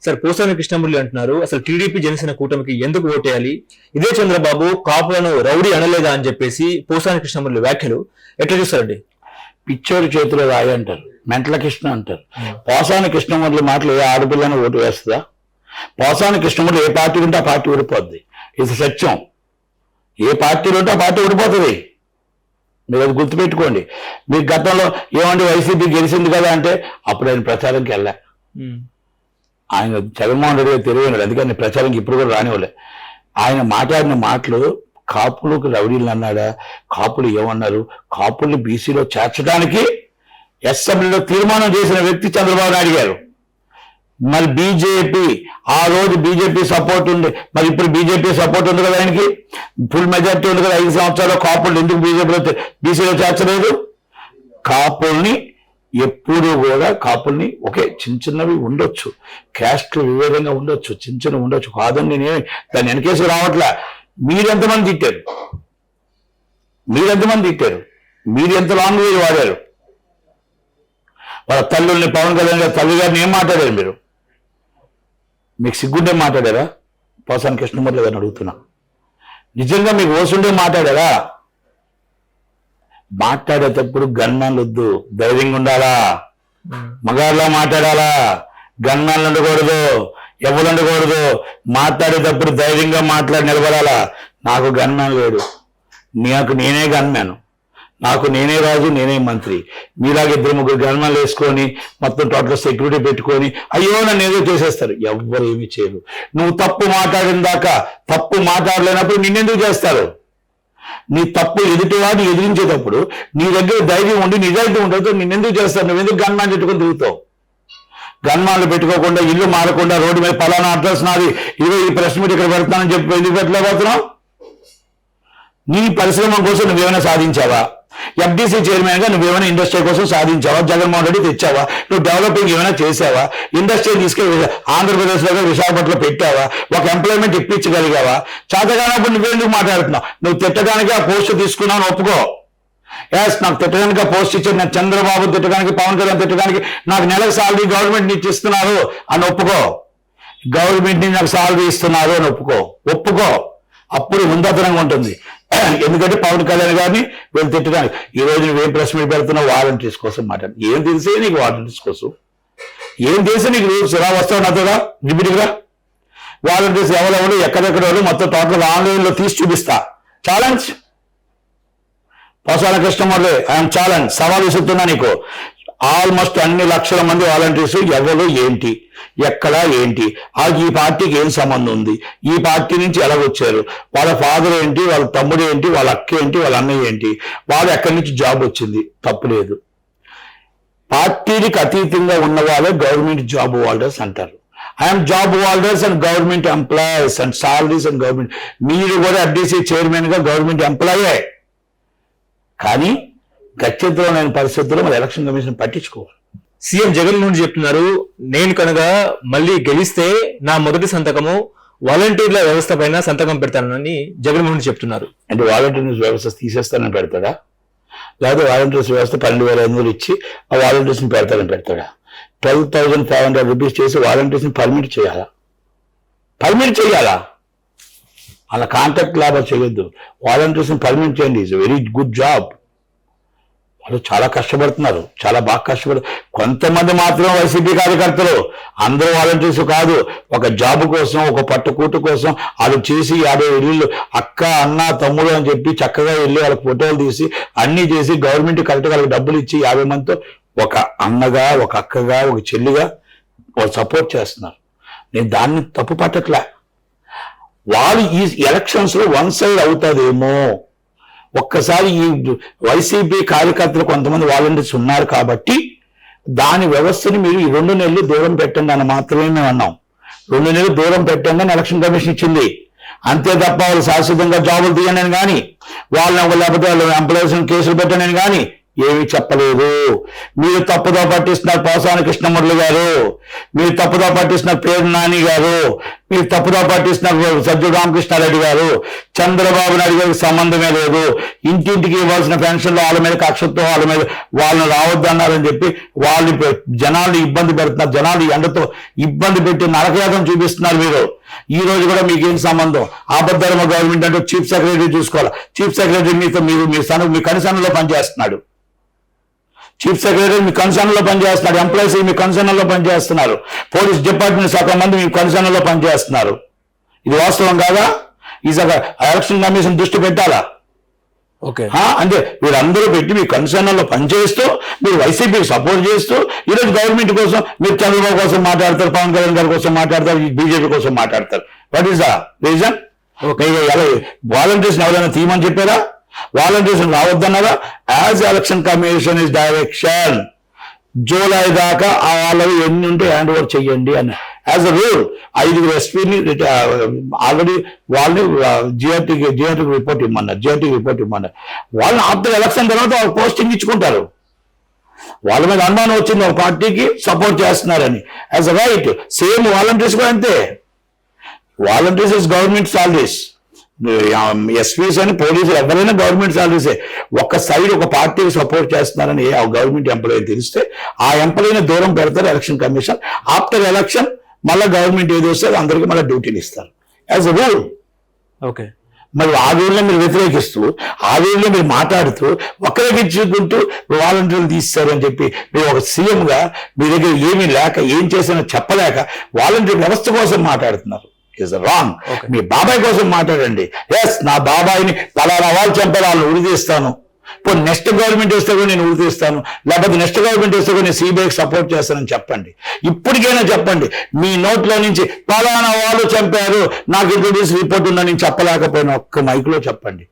Sir Posani Krishna Murali అంటున్నారు అసలు TDP Janasena కూటమికి ఎందుకు ఓటేయాలి, ఇదే చంద్రబాబు కాపులను రౌడీ అనలేదా అని చెప్పేసి పోసాని కృష్ణమురళి వ్యాఖ్యలు ఎట్లా చూస్తారండి? పిచ్చోడి చేతిలో రాయి అంటారు, మెంటల కృష్ణ అంటారు. పోసాని కృష్ణమురళి మాటలు ఏ ఆడపిల్లని ఓటు వేస్తుందా? పోసాని కృష్ణమురళి ఏ పార్టీ ఉంటే ఆ పార్టీ ఓడిపోద్ది. ఇది సత్యం. ఏ పార్టీలో ఉంటే ఆ పార్టీ ఓడిపోతుంది. మీరు అది గుర్తుపెట్టుకోండి. మీకు గతంలో ఏమంటే వైసీపీ గెలిచింది కదా అంటే అప్పుడు ఆయన ప్రచారంకి వెళ్ళా. ఆయన జగన్మోహన్ రెడ్డి తెలియదు, అందుకని ప్రచారంకి ఇప్పుడు కూడా రానివ్వలే. ఆయన మాట్లాడిన మాటలు కాపులకు రౌడీలు అన్నాడా, కాపులు ఏమన్నారు, కాపుల్ని బీసీలో చేర్చడానికి అసెంబ్లీలో తీర్మానం చేసిన వ్యక్తి చంద్రబాబు నాయుడు గారు. మరి బీజేపీ ఆ రోజు బీజేపీ సపోర్ట్ ఉంది, మరి ఇప్పుడు బీజేపీ సపోర్ట్ ఉంది కదా, ఆయనకి ఫుల్ మెజార్టీ ఉంది కదా. 5 సంవత్సరాలు కాపులు ఎందుకు బీసీలో చేర్చలేదు? కాపుల్ని ఎప్పుడు కూడా కాపుల్ని ఒకే చిన్నవి ఉండొచ్చు, క్యాస్ట్ వివేకంగా ఉండొచ్చు, చిన్న ఉండొచ్చు, కాదని నేను దాన్ని వెనకేసి రావట్లే. మీరెంతమంది తిట్టారు, మీరు ఎంత లాంగ్వేజ్ వాడారు? వాళ్ళ తల్లుల్ని, పవన్ కళ్యాణ్ గారి తల్లి గారిని ఏం మాట్లాడారు మీరు? మీకు సిగ్గుంటే మాట్లాడారా? పోసాని కృష్ణమురళి గారిని అడుగుతున్నా, నిజంగా మీకు ఓసుండే మాట్లాడారా? మాట్లాడేటప్పుడు గన్మ్యాన్లు వద్దు, ధైర్యంగా ఉండాలా, మగాళ్ళలా మాట్లాడాలా, గన్మ్యాన్లు ఉండకూడదు, ఎవరు ఉండకూడదు. మాట్లాడేటప్పుడు ధైర్యంగా మాట్లాడి నిలబడాలా. నాకు గన్మ్యాన్ లేడు, నాకు నేనే గన్మ్యాన్, నాకు నేనే రాజు, నేనే మంత్రి. మీలాగా 2-3 గన్మ్యాన్లు వేసుకొని మొత్తం టోటల్ సెక్యూరిటీ పెట్టుకొని అయ్యో నన్ను ఏదో చేసేస్తారు. ఎవ్వరు ఏమీ చేయరు. నువ్వు తప్పు మాట్లాడిన దాకా, తప్పు మాట్లాడలేనప్పుడు నిన్నెందుకు చేస్తారు? నీ తప్పు ఎదుటివాడిని ఎదిరించేటప్పుడు నీ దగ్గర ధైర్యం ఉండి నిజాయితీ ఉండదు, నిన్నెందుకు చేస్తారు? నువ్వెందుకు గన్మ్యాన్ పెట్టుకొని తిరుగుతావు? గన్మ్యాన్లు పెట్టుకోకుండా, ఇల్లు మారకుండా, రోడ్డు మీద పలానా అడ్రస్ నాది, ఇవే ఈ ప్రెస్ మీట్ ఇక్కడ పెడతానని చెప్పి ఎందుకు పెట్టలేకపోతున్నావు? నీ పరిశ్రమ కోసం నువ్వేమైనా సాధించావా? FDC చైర్మన్ గా నువ్వేమైనా ఇండస్ట్రీ కోసం సాధించావా? జగన్మోహన్ రెడ్డి తెచ్చావా? నువ్వు డెవలపింగ్ ఏమైనా చేసావా? ఇండస్ట్రీ తీసుకెళ్ళి ఆంధ్రప్రదేశ్లో విశాఖపట్నంలో పెట్టావా? ఒక ఎంప్లాయ్మెంట్ ఇప్పించగలిగావా? చేతగానప్పుడు నువ్వెందుకు మాట్లాడుతున్నావు? నువ్వు తిట్టడానికి ఆ పోస్ట్ తీసుకున్నావు, ఒప్పుకో. నాకు తిట్టడానికి ఆ పోస్ట్ ఇచ్చాడు, నాకు చంద్రబాబు తిట్టడానికి, పవన్ కళ్యాణ్ తిట్టడానికి నాకు నెలకు సాలరీ గవర్నమెంట్ నుంచి ఇస్తున్నారు అని ఒప్పుకో. గవర్నమెంట్ నుంచి నాకు సాలరీ ఇస్తున్నారు అని ఒప్పుకో. అప్పుడు ముందతనంగా ఉంటుంది. ఎందుకంటే పవన్ కళ్యాణ్ గారిని వీళ్ళు తిట్టడానికి. ఈ రోజు నువ్వేం ప్రెస్ మీట్ పెడుతున్నావు? వాలంటీర్స్ కోసం మాట్లాడు. ఏం తెలిసే నీకు వాలంటీర్స్ కోసం? ఏం తెలిసే నీకు? ఇలా వస్తావు నాతోగా రిపీట్గా. వాలంటీర్స్ ఎవరెవరు ఎక్కడెక్కడ మొత్తం టోటల్ ఆన్లైన్లో తీసి చూపిస్తా. Challenge. Posani Krishnamurali, I'm challenge, సవాల్ విసురుతున్నా నీకు. ఆల్మోస్ట్ అన్ని లక్షల మంది వాలంటీర్స్ ఎవరు, ఏంటి, ఎక్కడ, ఏంటి, ఈ పార్టీకి ఏం సంబంధం ఉంది, ఈ పార్టీ నుంచి ఎలా వచ్చారు, వాళ్ళ ఫాదర్ ఏంటి, వాళ్ళ తమ్ముడు ఏంటి, వాళ్ళ అక్క ఏంటి, వాళ్ళ అన్నయ్య ఏంటి, వాళ్ళు ఎక్కడి నుంచి జాబ్ వచ్చింది, తప్పులేదు. పార్టీలకు అతీతంగా ఉన్న వాళ్ళే గవర్నమెంట్ జాబ్ హోల్డర్స్ అంటారు. I'm job holders and government employees and salaries and government. మీరు కూడా FDC చైర్మన్ గా గవర్నమెంట్ ఎంప్లాయే. కానీ గత్యంతరం లేని పరిస్థితుల్లో మన ఎలక్షన్ కమిషన్ పట్టించుకోవాలి. సీఎం జగన్ నుండి చెప్తున్నారు, నేను కనుక మళ్ళీ గెలిస్తే నా మొదటి సంతకము వాలంటీర్ల వ్యవస్థ పైన సంతకం పెడతానని జగన్మోహన్ చెప్తున్నారు. అంటే వాలంటీర్స్ వ్యవస్థ తీసేస్తానని పెడతాడా? లేదా వాలంటీర్స్ వ్యవస్థ 12,500 ఇచ్చి ఆ వాలంటీర్స్ని పెడతాడా? 12,500 రూపీస్ చేసి వాలంటీర్స్ని పర్మిట్ చేయాలా? అలా కాంట్రాక్ట్ లాభం చేయొద్దు. వాలంటీర్స్ని పర్మిట్ చేయండి. It's very good job. వాళ్ళు చాలా కష్టపడుతున్నారు, చాలా బాగా కష్టపడుతున్నారు. కొంతమంది మాత్రం వైసీపీ కార్యకర్తలు, అందరూ వాలంటీర్స్ కాదు. ఒక జాబ్ కోసం, ఒక పట్టుకూటు కోసం వాళ్ళు చేసి 50 ఇళ్ళు అక్క, అన్న, తమ్ముడు అని చెప్పి చక్కగా వెళ్ళి వాళ్ళకి ఫోటోలు తీసి అన్నీ చేసి గవర్నమెంట్ కరెక్ట్గా వాళ్ళకి డబ్బులు ఇచ్చి 50 మందితో ఒక అన్నగా, ఒక అక్కగా, ఒక చెల్లిగా వాళ్ళు సపోర్ట్ చేస్తున్నారు. నేను దాన్ని తప్పు పట్టట్లే. వాళ్ళు ఈ ఎలక్షన్స్ లో 1 సైడ్ అవుతుందేమో. ఒక్కసారి ఈ వైసీపీ కార్యకర్తలు కొంతమంది వాలంటీర్స్ ఉన్నారు కాబట్టి దాని వ్యవస్థని మీరు ఈ 2 నెలలు దూరం పెట్టండి అని మాత్రమే మేము అన్నాం. 2 నెలలు దూరం పెట్టండి అని ఎలక్షన్ కమిషన్ ఇచ్చింది. అంతే తప్ప వాళ్ళు శాశ్వతంగా జాబులు తీయండి అని కానీ, వాళ్ళని లేకపోతే వాళ్ళు ఎంప్లాయీస్ కేసులు పెట్టండి అని కానీ ఏమీ చెప్పలేదు. మీరు తప్పుదో పట్టిస్తున్నారు పోసాని కృష్ణమురళి గారు, మీరు తప్పుదో పట్టిస్తున్నారు పేరు నాని గారు, మీరు తప్పుదో పట్టిస్తున్నారు సజ్జు రామకృష్ణారెడ్డి గారు. చంద్రబాబు నాయుడు గారికి సంబంధమే లేదు. ఇంటింటికి ఇవ్వాల్సిన పెన్షన్లు వాళ్ళ మీద కక్షతో వాళ్ళ మీద వాళ్ళని రావద్దన్నారని చెప్పి వాళ్ళు జనాలు ఇబ్బంది పెడుతున్నారు. జనాలు ఎండతో ఇబ్బంది పెట్టి నరకయాతం చూపిస్తున్నారు. మీరు ఈ రోజు కూడా మీకేం సంబంధం? ఆపద్ధర్మ గవర్నమెంట్ అంటే చీఫ్ సెక్రటరీ చూసుకోవాలి. చీఫ్ సెక్రటరీ మీతో మీ కన్సర్న్లో పనిచేస్తున్నాడు. చీఫ్ సెక్రటరీ మీ కన్సర్న్లో పనిచేస్తున్నాడు. ఎంప్లాయీస్ మీ కన్సర్న్లో పనిచేస్తున్నారు. పోలీస్ డిపార్ట్మెంట్ సగం మంది మీ కన్సర్న్లో పనిచేస్తున్నారు. ఇది వాస్తవం కాదా? ఈ ఎలక్షన్ కమిషన్ దృష్టి పెట్టాలా? ఓకే, అంటే వీరందరూ పెట్టి మీ కన్సర్న్లో పనిచేస్తూ మీరు వైసీపీకి సపోర్ట్ చేస్తూ ఈరోజు గవర్నమెంట్ కోసం మీరు చంద్రబాబు కోసం మాట్లాడతారు, పవన్ కళ్యాణ్ గారి కోసం మాట్లాడతారు, బీజేపీ కోసం మాట్లాడతారు. What is the reason? Volunteers ఎవరైనా తీయమని చెప్పారా? వాలంటీర్స్ రావద్దన్నారా? As election commission is direction July దాకా ఆ వాళ్ళవి ఎన్ని ఉంటే హ్యాండ్ ఓవర్ చెయ్యండి అని యాజ్ అ రూల్. 5 ఎస్పీని ఆల్రెడీ వాళ్ళని జిఆర్టీకి రిపోర్ట్ ఇమ్మన్నారు. వాళ్ళని ఆఫ్టర్ ఎలక్షన్ తర్వాత వాళ్ళు పోస్టింగ్ ఇచ్చుకుంటారు. వాళ్ళ మీద అనుమానం వచ్చింది ఒక పార్టీకి సపోర్ట్ చేస్తున్నారని. As a right same volunteers కూడా అంతే. Volunteers is government salaries. SPs అని పోలీసులు ఎవరైనా గవర్నమెంట్ సాలరీసే. ఒక సైడ్ ఒక పార్టీకి సపోర్ట్ చేస్తున్నారని ఆ గవర్నమెంట్ ఎంప్లాయీ తెలిస్తే ఆ ఎంప్లాయీని దూరం పెడతారు ఎలక్షన్ కమిషన్. ఆఫ్టర్ ఎలక్షన్ మళ్ళీ గవర్నమెంట్ ఏది వస్తే అందరికీ మళ్ళీ డ్యూటీలు ఇస్తారు యాజ్ అ రూల్. ఓకే, మరి ఆ రూల్ని మీరు వ్యతిరేకిస్తూ ఆ రూల్ని మీరు మాట్లాడుతూ వక్రీకరించుకుంటూ వాలంటీర్లు తీస్తారు అని చెప్పి మీరు ఒక సీఎంగా మీ దగ్గర ఏమీ లేక ఏం చేసినా చెప్పలేక వాలంటీర్ వ్యవస్థ కోసం మాట్లాడుతున్నారు. Is wrong. మీ బాబాయ్ కోసం మాట్లాడండి. ఎస్, నా బాబాయిని పలానా వాళ్ళు చంపారు, వాళ్ళని ఉరిదీస్తాను. ఇప్పుడు నెక్స్ట్ గవర్నమెంట్ వస్తే కూడా నేను ఉరిదీస్తాను, లేకపోతే నెక్స్ట్ గవర్నమెంట్ వస్తే కూడా నేను సిబిఐకి సపోర్ట్ చేస్తానని చెప్పండి. ఇప్పటికైనా చెప్పండి. మీ నోట్లో నుంచి పలానా వాళ్ళు చంపారు, నాకు ఇంట్రొడ్యూస్ రిపోర్ట్ ఉందని చెప్పలేకపోయినా ఒక్క మైక్లో చెప్పండి.